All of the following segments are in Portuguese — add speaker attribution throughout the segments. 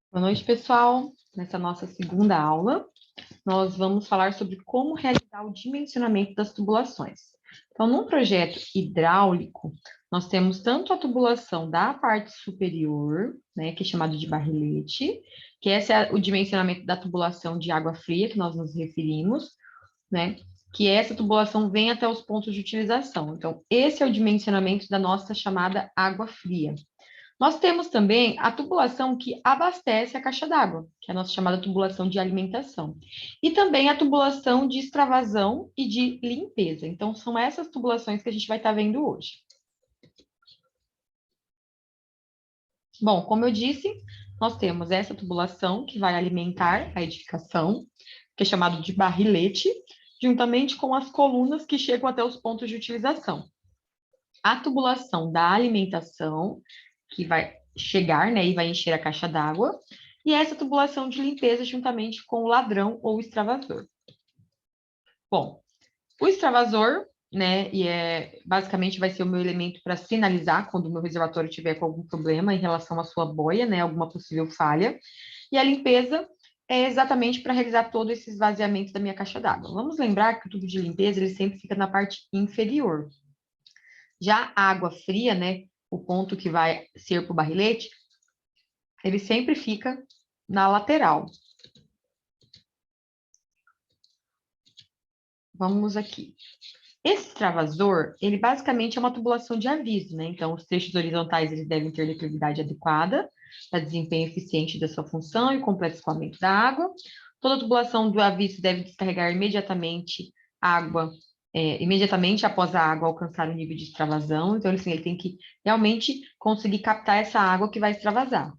Speaker 1: Boa noite, pessoal. Nessa nossa segunda aula, nós vamos falar sobre como realizar o dimensionamento das tubulações. Então, num projeto hidráulico, nós temos tanto a tubulação da parte superior, né, que é chamado de barrilete, que esse é o dimensionamento da tubulação de água fria, que nós nos referimos, né, que essa tubulação vem até os pontos de utilização. Então, esse é o dimensionamento da nossa chamada água fria. Nós temos também a tubulação que abastece a caixa d'água, que é a nossa chamada tubulação de alimentação. E também a tubulação de extravasão e de limpeza. Então, são essas tubulações que a gente vai estar vendo hoje. Bom, como eu disse, nós temos essa tubulação que vai alimentar a edificação, que é chamado de barrilete, juntamente com as colunas que chegam até os pontos de utilização. A tubulação da alimentação, que vai chegar, né, e vai encher a caixa d'água, e essa tubulação de limpeza juntamente com o ladrão ou extravasor. Bom, o extravasor, né, basicamente vai ser o meu elemento para sinalizar quando o meu reservatório tiver com algum problema em relação à sua boia, né, alguma possível falha, e a limpeza é exatamente para realizar todo esse esvaziamento da minha caixa d'água. Vamos lembrar que o tubo de limpeza ele sempre fica na parte inferior. Já a água fria, né, o ponto que vai ser para o barrilete, ele sempre fica na lateral. Vamos aqui. Esse extravasor, ele basicamente é uma tubulação de aviso, né? Então, os trechos horizontais, eles devem ter declividade adequada para desempenho eficiente da sua função e completo escoamento da água. Toda tubulação do aviso deve descarregar imediatamente água, imediatamente após a água alcançar o nível de extravasão. Então, assim, ele tem que realmente conseguir captar essa água que vai extravasar.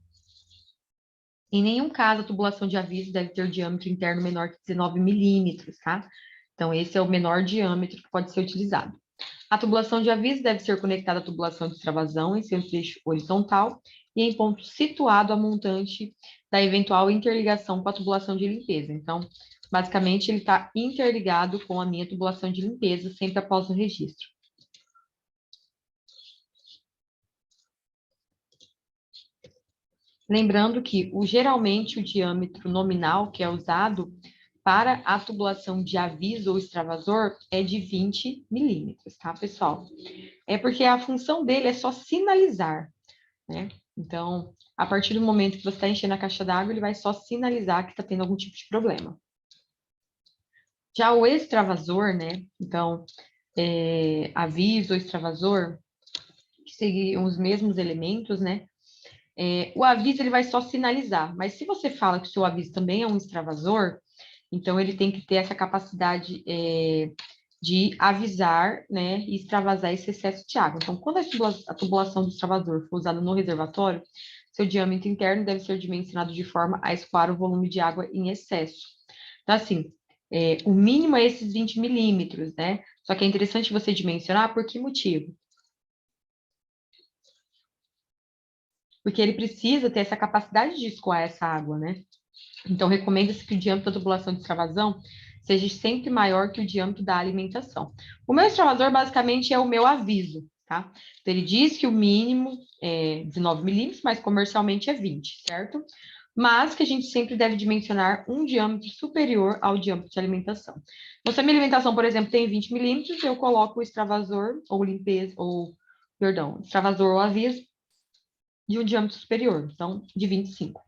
Speaker 1: Em nenhum caso, a tubulação de aviso deve ter diâmetro interno menor que 19 milímetros, tá? Então, esse é o menor diâmetro que pode ser utilizado. A tubulação de aviso deve ser conectada à tubulação de extravasão em seu eixo horizontal e em ponto situado a montante da eventual interligação com a tubulação de limpeza. Então, basicamente, ele está interligado com a minha tubulação de limpeza sempre após o registro. Lembrando que, geralmente, o diâmetro nominal que é usado para a tubulação de aviso ou extravasor é de 20 milímetros, tá, pessoal? É porque a função dele é só sinalizar, né? Então, a partir do momento que você está enchendo a caixa d'água, ele vai só sinalizar que está tendo algum tipo de problema. Já o extravasor, né? Então, aviso ou extravasor, que seriam os mesmos elementos, né? O aviso ele vai só sinalizar, mas se você fala que o seu aviso também é um extravasor, então ele tem que ter essa capacidade de avisar, né, e extravasar esse excesso de água. Então, quando a tubulação do extravasor for usada no reservatório, seu diâmetro interno deve ser dimensionado de forma a escoar o volume de água em excesso. Então, assim, o mínimo é esses 20 milímetros, né? Só que é interessante você dimensionar por que motivo? Porque ele precisa ter essa capacidade de escoar essa água, né? Então, recomenda-se que o diâmetro da tubulação de extravasão seja sempre maior que o diâmetro da alimentação. O meu extravasor, basicamente, é o meu aviso, tá? Então, ele diz que o mínimo é 19 milímetros, mas comercialmente é 20, certo? Mas que a gente sempre deve dimensionar um diâmetro superior ao diâmetro de alimentação. Então, se a minha alimentação, por exemplo, tem 20 milímetros, eu coloco o extravasor ou limpeza, extravasor ou aviso de um diâmetro superior, então, de 25.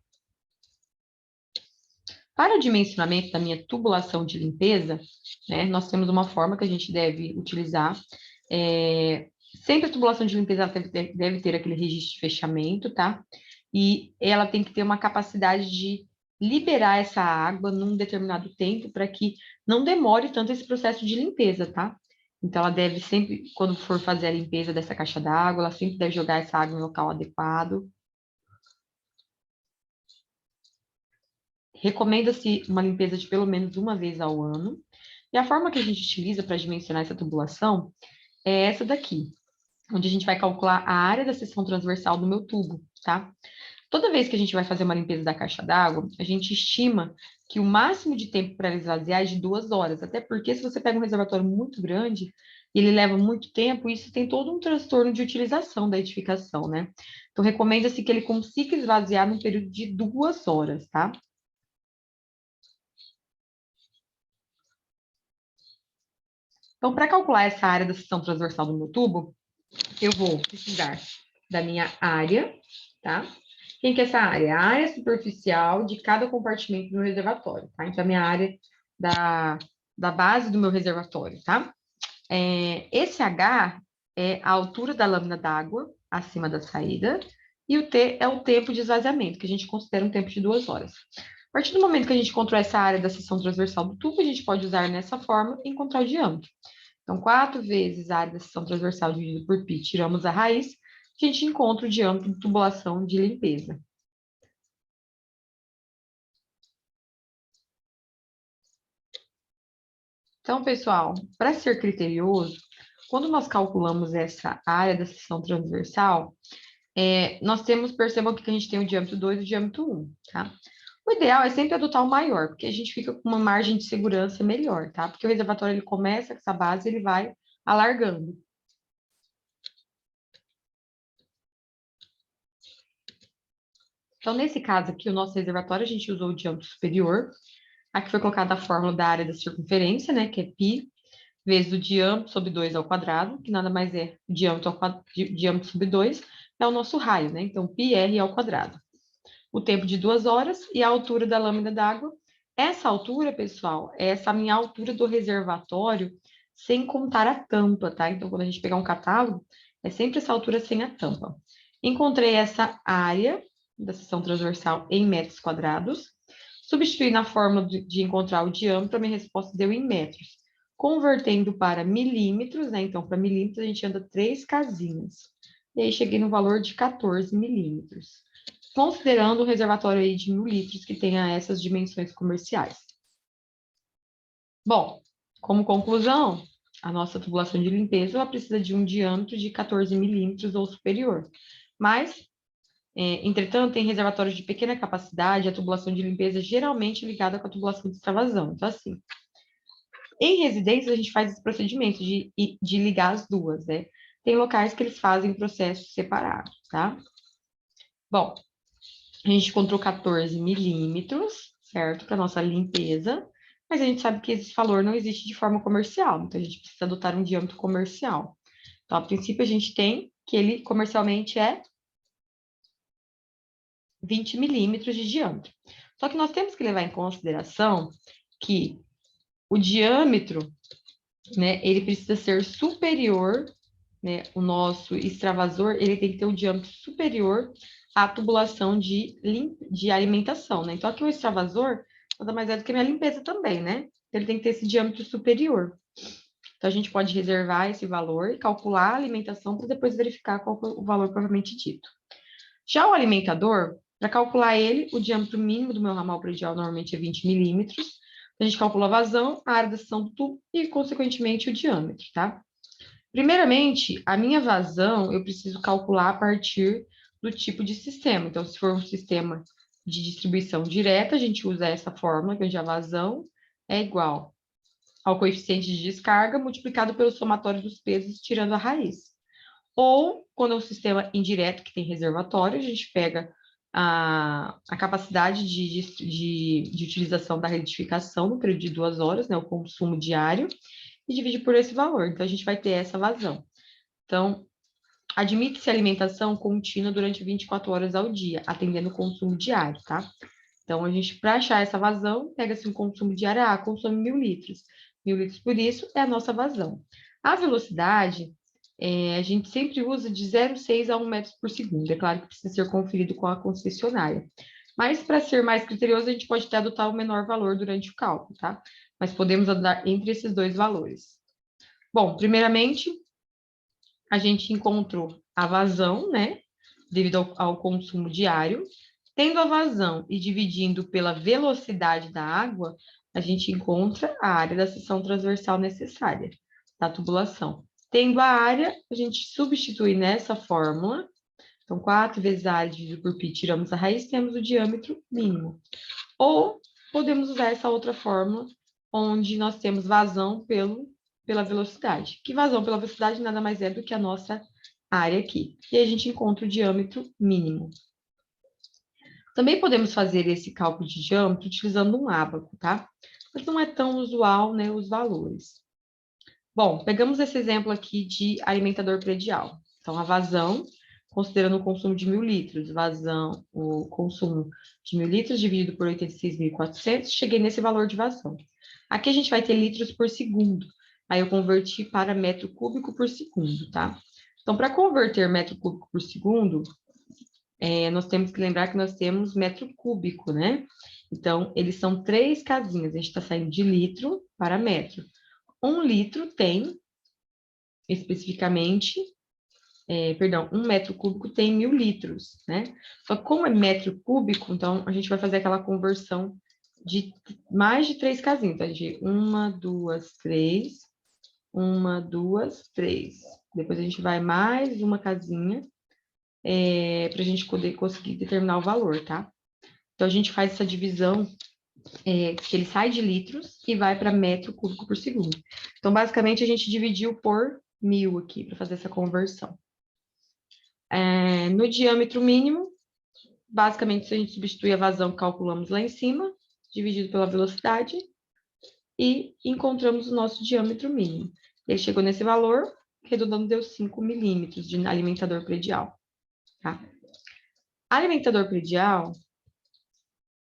Speaker 1: Para o dimensionamento da minha tubulação de limpeza, né, nós temos uma forma que a gente deve utilizar. Sempre a tubulação de limpeza deve ter aquele registro de fechamento, tá? E ela tem que ter uma capacidade de liberar essa água num determinado tempo para que não demore tanto esse processo de limpeza, tá? Então, ela deve sempre, quando for fazer a limpeza dessa caixa d'água, ela sempre deve jogar essa água em local adequado. Recomenda-se uma limpeza de pelo menos uma vez ao ano. E a forma que a gente utiliza para dimensionar essa tubulação é essa daqui, onde a gente vai calcular a área da seção transversal do meu tubo, tá? Toda vez que a gente vai fazer uma limpeza da caixa d'água, a gente estima que o máximo de tempo para esvaziar é de 2 horas, até porque se você pega um reservatório muito grande, e ele leva muito tempo, isso tem todo um transtorno de utilização da edificação, né? Então, recomenda-se que ele consiga esvaziar num período de 2 horas, tá? Então, para calcular essa área da seção transversal do meu tubo, eu vou precisar da minha área, tá? Quem que é essa área? A área superficial de cada compartimento do meu reservatório, tá? Então, a minha área da, da base do meu reservatório, tá? Esse H é a altura da lâmina d'água acima da saída, e o T é o tempo de esvaziamento, que a gente considera um tempo de 2 horas. A partir do momento que a gente encontrou essa área da seção transversal do tubo, a gente pode usar nessa forma e encontrar o diâmetro. Então, 4 vezes a área da seção transversal dividido por π, tiramos a raiz, a gente encontra o diâmetro de tubulação de limpeza. Então, pessoal, para ser criterioso, quando nós calculamos essa área da seção transversal, nós temos, percebam que a gente tem o diâmetro 2 e o diâmetro 1, tá? O ideal é sempre adotar o maior, porque a gente fica com uma margem de segurança melhor, tá? Porque o reservatório, ele começa com essa base, ele vai alargando. Então, nesse caso aqui, o nosso reservatório, a gente usou o diâmetro superior. Aqui foi colocada a fórmula da área da circunferência, né? Que é π vezes o diâmetro sobre 2 ao quadrado, que nada mais é o diâmetro, diâmetro sobre 2, é o nosso raio, né? Então, πr ao quadrado. O tempo de 2 horas e a altura da lâmina d'água. Essa altura, pessoal, é essa minha altura do reservatório, sem contar a tampa, tá? Então, quando a gente pegar um catálogo, é sempre essa altura sem a tampa. Encontrei essa área da seção transversal em metros quadrados. Substituí na fórmula de encontrar o diâmetro, a minha resposta deu em metros. Convertendo para milímetros, né? Então, para milímetros, a gente anda 3 casinhas. E aí, cheguei no valor de 14 milímetros. Considerando o reservatório aí de 1.000 litros que tenha essas dimensões comerciais. Bom, como conclusão, a nossa tubulação de limpeza ela precisa de um diâmetro de 14 milímetros ou superior. Mas, entretanto, em reservatórios de pequena capacidade, a tubulação de limpeza é geralmente ligada com a tubulação de extravasão. Então, assim, em residências, a gente faz esse procedimento de ligar as duas, né? Tem locais que eles fazem processos separados, tá? Bom, a gente encontrou 14 milímetros, certo? Para nossa limpeza, mas a gente sabe que esse valor não existe de forma comercial, então a gente precisa adotar um diâmetro comercial. Então, a princípio, a gente tem que ele comercialmente é 20 milímetros de diâmetro. Só que nós temos que levar em consideração que o diâmetro, né, ele precisa ser superior, né, o nosso extravasor, ele tem que ter um diâmetro superior à tubulação de alimentação, né? Então, aqui o extravasor nada mais é do que a minha limpeza também, né? Ele tem que ter esse diâmetro superior. Então, a gente pode reservar esse valor e calcular a alimentação para depois verificar qual foi o valor propriamente dito. Já o alimentador, para calcular ele, o diâmetro mínimo do meu ramal predial normalmente é 20 milímetros. A gente calcula a vazão, a área da seção do tubo e, consequentemente, o diâmetro, tá? Primeiramente, a minha vazão eu preciso calcular a partir do tipo de sistema. Então, se for um sistema de distribuição direta, a gente usa essa fórmula, que é onde a vazão é igual ao coeficiente de descarga multiplicado pelo somatório dos pesos, tirando a raiz. Ou, quando é um sistema indireto, que tem reservatório, a gente pega a capacidade de utilização da retificação no período de 2 horas, né, o consumo diário, e divide por esse valor. Então, a gente vai ter essa vazão. Então, admite-se alimentação contínua durante 24 horas ao dia, atendendo o consumo diário, tá? Então, a gente, para achar essa vazão, pega-se um consumo diário, consome 1.000 litros. 1.000 litros por isso é a nossa vazão. A velocidade, a gente sempre usa de 0,6 a 1 metro por segundo. É claro que precisa ser conferido com a concessionária. Mas, para ser mais criterioso, a gente pode até adotar o menor valor durante o cálculo, tá? Mas podemos andar entre esses dois valores. Bom, primeiramente, a gente encontrou a vazão, né? Devido ao consumo diário. Tendo a vazão e dividindo pela velocidade da água, a gente encontra a área da seção transversal necessária da tubulação. Tendo a área, a gente substitui nessa fórmula. Então, 4 vezes a área dividido por π, tiramos a raiz, temos o diâmetro mínimo. Ou podemos usar essa outra fórmula, onde nós temos vazão pela velocidade. Que vazão pela velocidade nada mais é do que a nossa área aqui. E aí a gente encontra o diâmetro mínimo. Também podemos fazer esse cálculo de diâmetro utilizando um ábaco, tá? Mas não é tão usual, né, os valores. Bom, pegamos esse exemplo aqui de alimentador predial. Então, a vazão, considerando o consumo de 1.000 litros, vazão, o consumo de 1.000 litros dividido por 86.400, cheguei nesse valor de vazão. Aqui a gente vai ter litros por segundo. Aí eu converti para metro cúbico por segundo, tá? Então, para converter metro cúbico por segundo, nós temos que lembrar que nós temos metro cúbico, né? Então, eles são 3 casinhas. A gente está saindo de litro para metro. 1 litro tem, especificamente, 1 metro cúbico tem 1.000 litros, né? Só que como é metro cúbico, então a gente vai fazer aquela conversão de mais de 3 casinhas. Então, de 1, 2, 3, 1, 2, 3. Depois a gente vai mais uma casinha, para a gente poder conseguir determinar o valor, tá? Então, a gente faz essa divisão, que ele sai de litros e vai para metro cúbico por segundo. Então, basicamente, a gente dividiu por 1.000 aqui, para fazer essa conversão. No diâmetro mínimo, basicamente, se a gente substituir a vazão que calculamos lá em cima, dividido pela velocidade, e encontramos o nosso diâmetro mínimo. Ele chegou nesse valor, arredondando, deu 5 milímetros de alimentador predial. Tá? Alimentador predial,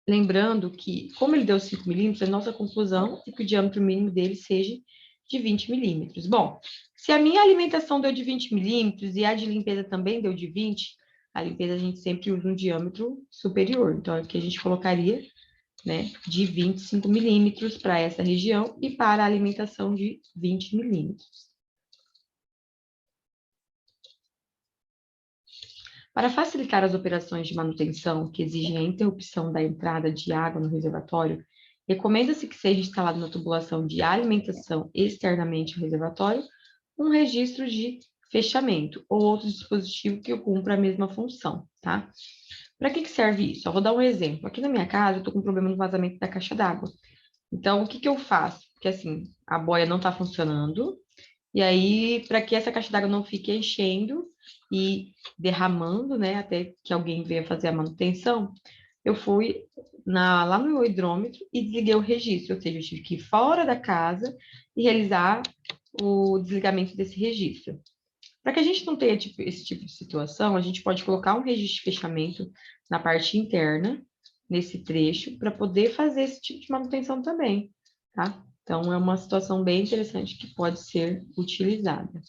Speaker 1: lembrando que, como ele deu 5 milímetros, a nossa conclusão é que o diâmetro mínimo dele seja de 20 milímetros. Bom, se a minha alimentação deu de 20 milímetros e a de limpeza também deu de 20, a limpeza a gente sempre usa um diâmetro superior. Então, aqui a gente colocaria, né, de 25 milímetros para essa região e para a alimentação de 20 milímetros. Para facilitar as operações de manutenção que exigem a interrupção da entrada de água no reservatório, recomenda-se que seja instalado na tubulação de alimentação externamente ao reservatório um registro de fechamento ou outro dispositivo que cumpra a mesma função, tá? Para que serve isso? Eu vou dar um exemplo. Aqui na minha casa, eu estou com um problema no vazamento da caixa d'água. Então, o que eu faço? Porque, assim, a boia não está funcionando, e aí, para que essa caixa d'água não fique enchendo e derramando, né, até que alguém venha fazer a manutenção, eu fui lá no meu hidrômetro e desliguei o registro, ou seja, eu tive que ir fora da casa e realizar o desligamento desse registro. Para que a gente não tenha esse tipo de situação, a gente pode colocar um registro de fechamento na parte interna, nesse trecho, para poder fazer esse tipo de manutenção também, tá? Então, é uma situação bem interessante que pode ser utilizada.